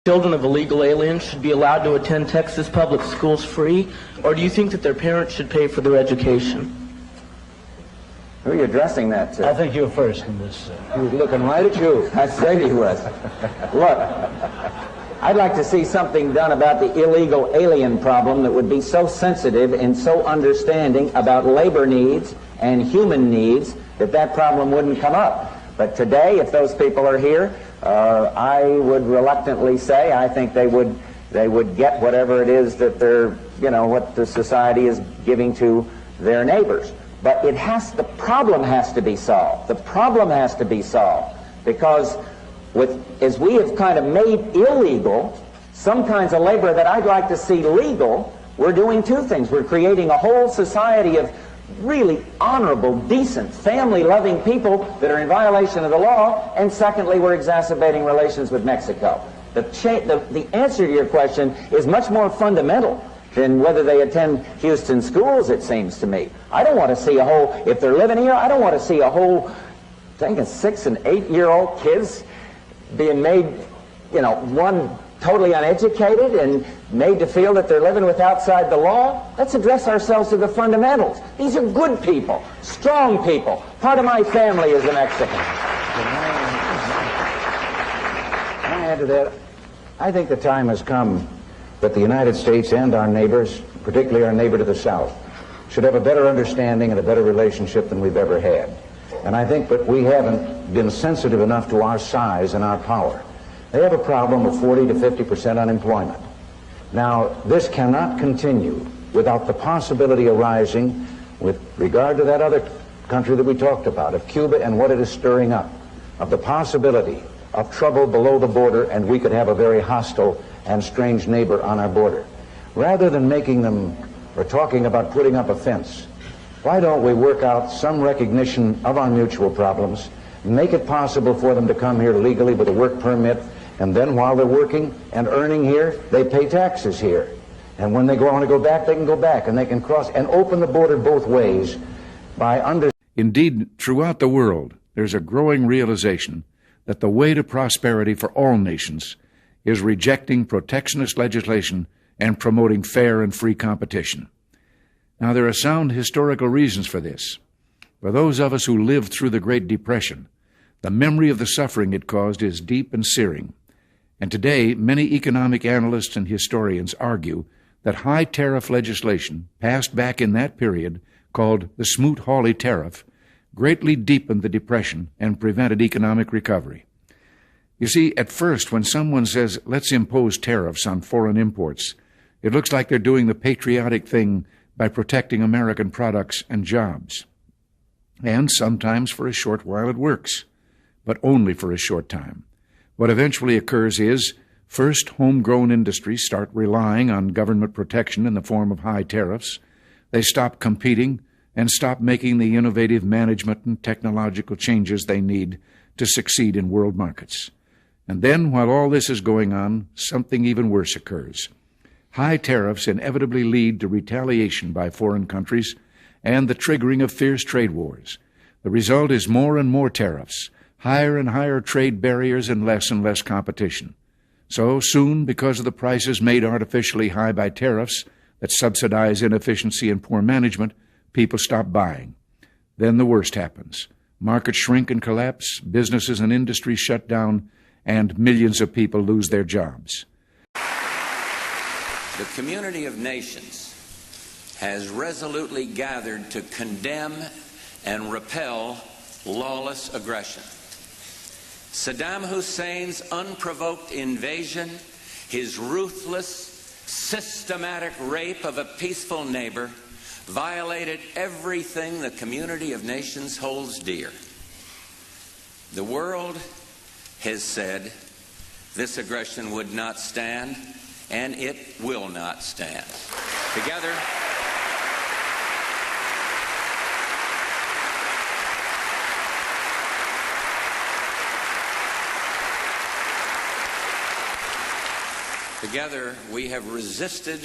Children of illegal aliens should be allowed to attend Texas public schools free, or do you think that their parents should pay for their education? Who are you addressing that to? I think you're first in this. He was looking right at you. I said he was. Look, I'd like to see something done about the illegal alien problem that would be so sensitive and so understanding about labor needs and human needs that that problem wouldn't come up. But today, if those people are here, I would reluctantly say I think they would get whatever it is that they're, what the society is giving to their neighbors. But the problem has to be solved. The problem has to be solved because as we have kind of made illegal some kinds of labor that I'd like to see legal, we're doing two things. We're creating a whole society of really honorable, decent, family-loving people that are in violation of the law, and secondly, we're exacerbating relations with Mexico. The answer to your question is much more fundamental than whether they attend Houston schools, it seems to me. I don't want to see if they're living here, I don't want to see a whole thing of 6- and 8-year-old kids being made, one totally uneducated and made to feel that they're living with outside the law. Let's address ourselves to the fundamentals. These are good people, strong people. Part of my family is a Mexican. Can I add to that? I think the time has come that the United States and our neighbors, particularly our neighbor to the south, should have a better understanding and a better relationship than we've ever had. And I think that we haven't been sensitive enough to our size and our power. They have a problem of 40 to 50% unemployment. Now, this cannot continue without the possibility arising with regard to that other country that we talked about, of Cuba and what it is stirring up, of the possibility of trouble below the border, and we could have a very hostile and strange neighbor on our border. Rather than making them or talking about putting up a fence, why don't we work out some recognition of our mutual problems, make it possible for them to come here legally with a work permit, and then while they're working and earning here, they pay taxes here. And when they want to go back, they can go back, and they can cross and open the border both ways by Indeed, throughout the world, there's a growing realization that the way to prosperity for all nations is rejecting protectionist legislation and promoting fair and free competition. Now, there are sound historical reasons for this. For those of us who lived through the Great Depression, the memory of the suffering it caused is deep and searing. And today, many economic analysts and historians argue that high tariff legislation passed back in that period, called the Smoot-Hawley Tariff, greatly deepened the Depression and prevented economic recovery. You see, at first, when someone says, let's impose tariffs on foreign imports, it looks like they're doing the patriotic thing by protecting American products and jobs. And sometimes for a short while it works, but only for a short time. What eventually occurs is, first, homegrown industries start relying on government protection in the form of high tariffs. They stop competing and stop making the innovative management and technological changes they need to succeed in world markets. And then, while all this is going on, something even worse occurs. High tariffs inevitably lead to retaliation by foreign countries and the triggering of fierce trade wars. The result is more and more tariffs, higher and higher trade barriers, and less competition. So soon, because of the prices made artificially high by tariffs that subsidize inefficiency and poor management, people stop buying. Then the worst happens. Markets shrink and collapse, businesses and industries shut down, and millions of people lose their jobs. The community of nations has resolutely gathered to condemn and repel lawless aggression. Saddam Hussein's unprovoked invasion, his ruthless, systematic rape of a peaceful neighbor, violated everything the community of nations holds dear. The world has said this aggression would not stand, and it will not stand. Together, we have resisted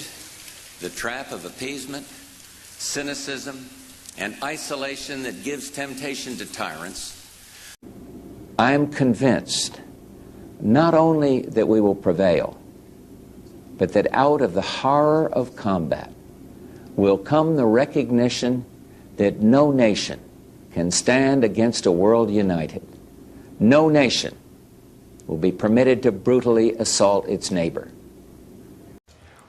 the trap of appeasement, cynicism, and isolation that gives temptation to tyrants. I am convinced not only that we will prevail, but that out of the horror of combat will come the recognition that no nation can stand against a world united. No nation will be permitted to brutally assault its neighbor.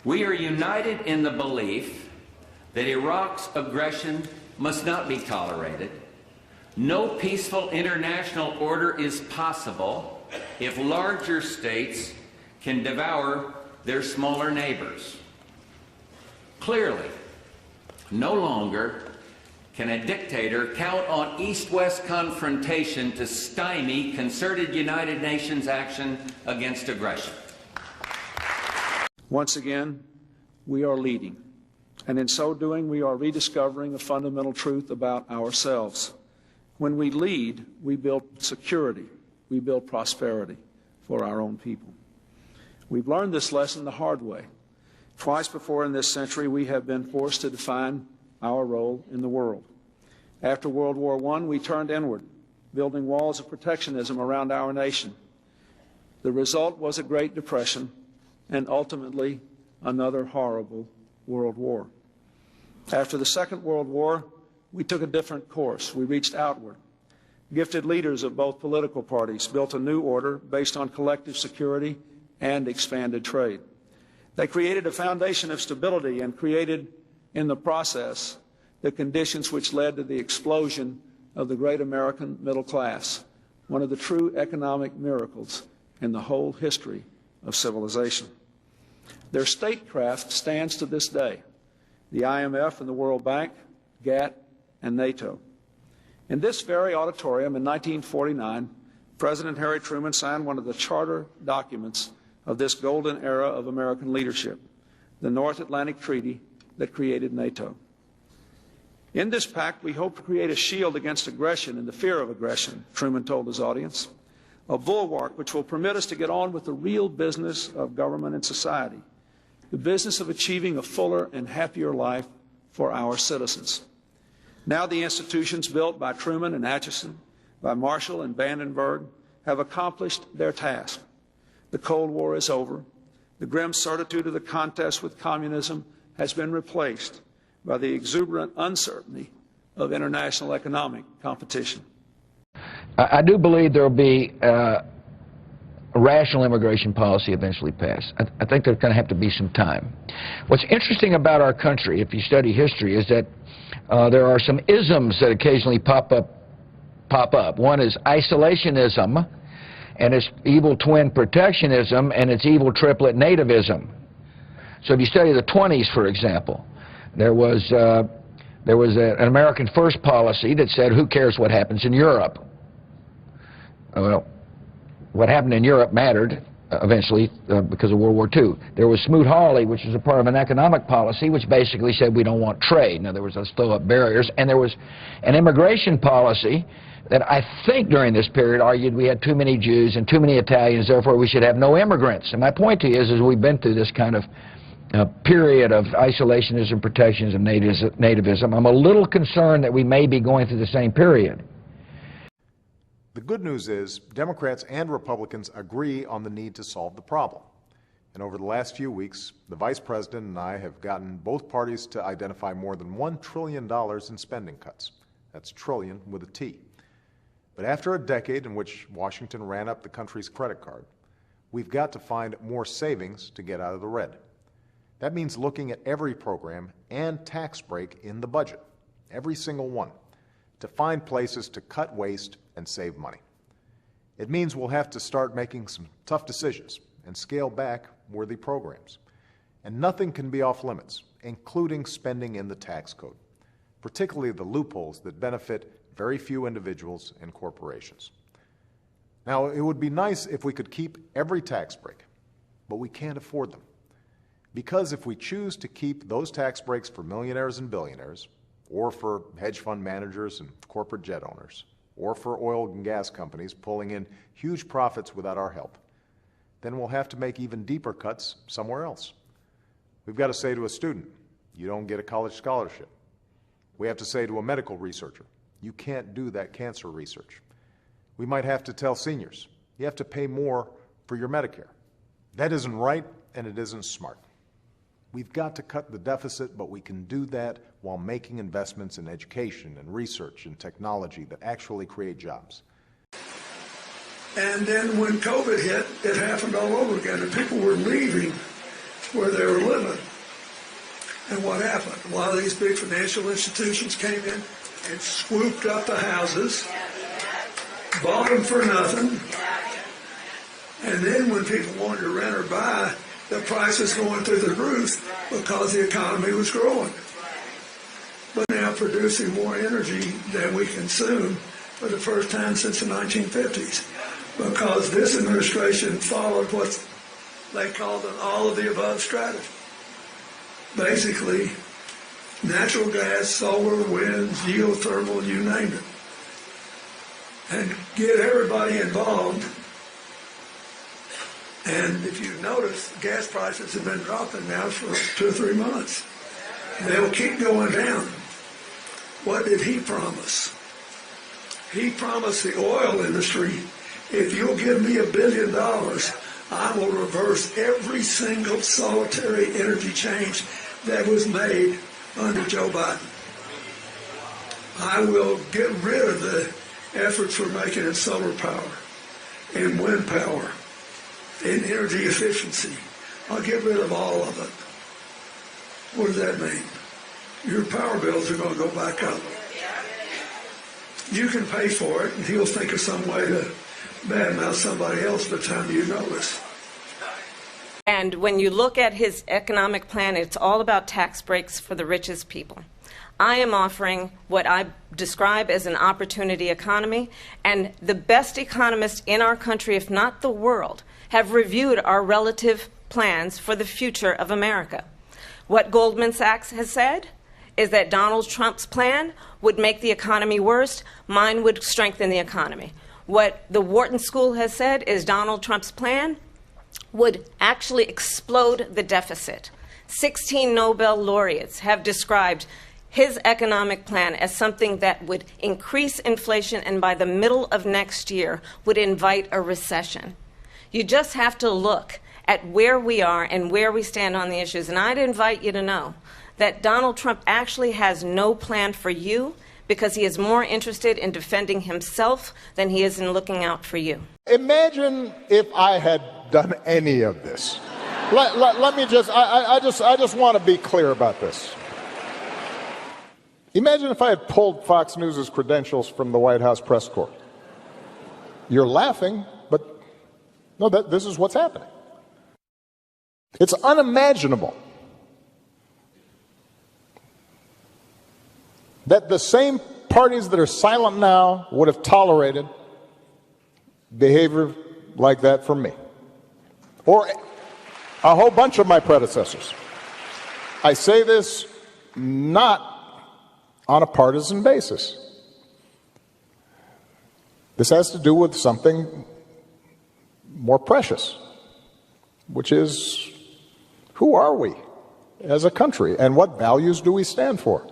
We are united in the belief that Iraq's aggression must not be tolerated. No peaceful international order is possible if larger states can devour their smaller neighbors. Clearly, no longer can a dictator count on East-West confrontation to stymie concerted United Nations action against aggression. Once again, we are leading, and in so doing, we are rediscovering a fundamental truth about ourselves. When we lead, we build security, we build prosperity for our own people. We've learned this lesson the hard way. Twice before in this century, we have been forced to define our role in the world. After World War I, we turned inward, building walls of protectionism around our nation. The result was a Great Depression and ultimately another horrible World War. After the Second World War, we took a different course. We reached outward. Gifted leaders of both political parties built a new order based on collective security and expanded trade. They created a foundation of stability and created, in the process, the conditions which led to the explosion of the great American middle class, one of the true economic miracles in the whole history of civilization. Their statecraft stands to this day, the IMF and the World Bank, GATT, and NATO. In this very auditorium in 1949, President Harry Truman signed one of the charter documents of this golden era of American leadership, the North Atlantic Treaty that created NATO. In this pact, we hope to create a shield against aggression and the fear of aggression, Truman told his audience, a bulwark which will permit us to get on with the real business of government and society, the business of achieving a fuller and happier life for our citizens. Now the institutions built by Truman and Acheson, by Marshall and Vandenberg, have accomplished their task. The Cold War is over. The grim certitude of the contest with communism has been replaced by the exuberant uncertainty of international economic competition. I do believe there will be a rational immigration policy eventually passed. I think there's going to have to be some time. What's interesting about our country, if you study history, is that there are some isms that occasionally pop up. One is isolationism, and its evil twin protectionism, and its evil triplet nativism. So if you study the 20s, for example, there was an American First policy that said, who cares what happens in Europe? Well, what happened in Europe mattered eventually because of World War II. There was Smoot-Hawley, which was a part of an economic policy, which basically said we don't want trade. In other words, let's throw up barriers. And there was an immigration policy that I think during this period argued we had too many Jews and too many Italians, therefore we should have no immigrants. And my point to you is we've been through this kind of period of isolationism, protectionism, nativism. I'm a little concerned that we may be going through the same period. The good news is Democrats and Republicans agree on the need to solve the problem. And over the last few weeks, the Vice President and I have gotten both parties to identify more than $1 trillion in spending cuts. That's trillion with a T. But after a decade in which Washington ran up the country's credit card, we've got to find more savings to get out of the red. That means looking at every program and tax break in the budget, every single one, to find places to cut waste and save money. It means we'll have to start making some tough decisions and scale back worthy programs. And nothing can be off limits, including spending in the tax code, particularly the loopholes that benefit very few individuals and corporations. Now, it would be nice if we could keep every tax break, but we can't afford them. Because if we choose to keep those tax breaks for millionaires and billionaires, or for hedge fund managers and corporate jet owners, or for oil and gas companies pulling in huge profits without our help, then we'll have to make even deeper cuts somewhere else. We've got to say to a student, you don't get a college scholarship. We have to say to a medical researcher, you can't do that cancer research. We might have to tell seniors, you have to pay more for your Medicare. That isn't right, and it isn't smart. We've got to cut the deficit, but we can do that while making investments in education and research and technology that actually create jobs. And then when COVID hit, it happened all over again, and people were leaving where they were living. And what happened? A lot of these big financial institutions came in and swooped up the houses, bought them for nothing, and then when people wanted to rent or buy, the prices going through the roof because the economy was growing. But now producing more energy than we consume for the first time since the 1950s, because this administration followed what they called an all-of-the-above strategy. Basically, natural gas, solar, wind, geothermal, you name it, and get everybody involved. And if you notice, gas prices have been dropping now for 2 or 3 months. They'll keep going down. What did he promise? He promised the oil industry, if you'll give me $1 billion, I will reverse every single solitary energy change that was made under Joe Biden. I will get rid of the efforts we're making in solar power, in wind power, in energy efficiency. I'll get rid of all of it. What does that mean? Your power bills are going to go back up. You can pay for it, and he'll think of some way to badmouth somebody else by the time you notice. And when you look at his economic plan, it's all about tax breaks for the richest people. I am offering what I describe as an opportunity economy, and the best economists in our country, if not the world, have reviewed our relative plans for the future of America. What Goldman Sachs has said is that Donald Trump's plan would make the economy worse, mine would strengthen the economy. What the Wharton School has said is Donald Trump's plan would actually explode the deficit. 16 Nobel laureates have described his economic plan as something that would increase inflation and by the middle of next year would invite a recession. You just have to look at where we are and where we stand on the issues. And I'd invite you to know that Donald Trump actually has no plan for you because he is more interested in defending himself than he is in looking out for you. Imagine if I had done any of this. Let me I just want to be clear about this. Imagine if I had pulled Fox News' credentials from the White House press corps. You're laughing, but no, this is what's happening. It's unimaginable that the same parties that are silent now would have tolerated behavior like that from me or a whole bunch of my predecessors. I say this not on a partisan basis. This has to do with something more precious, which is, who are we as a country and what values do we stand for?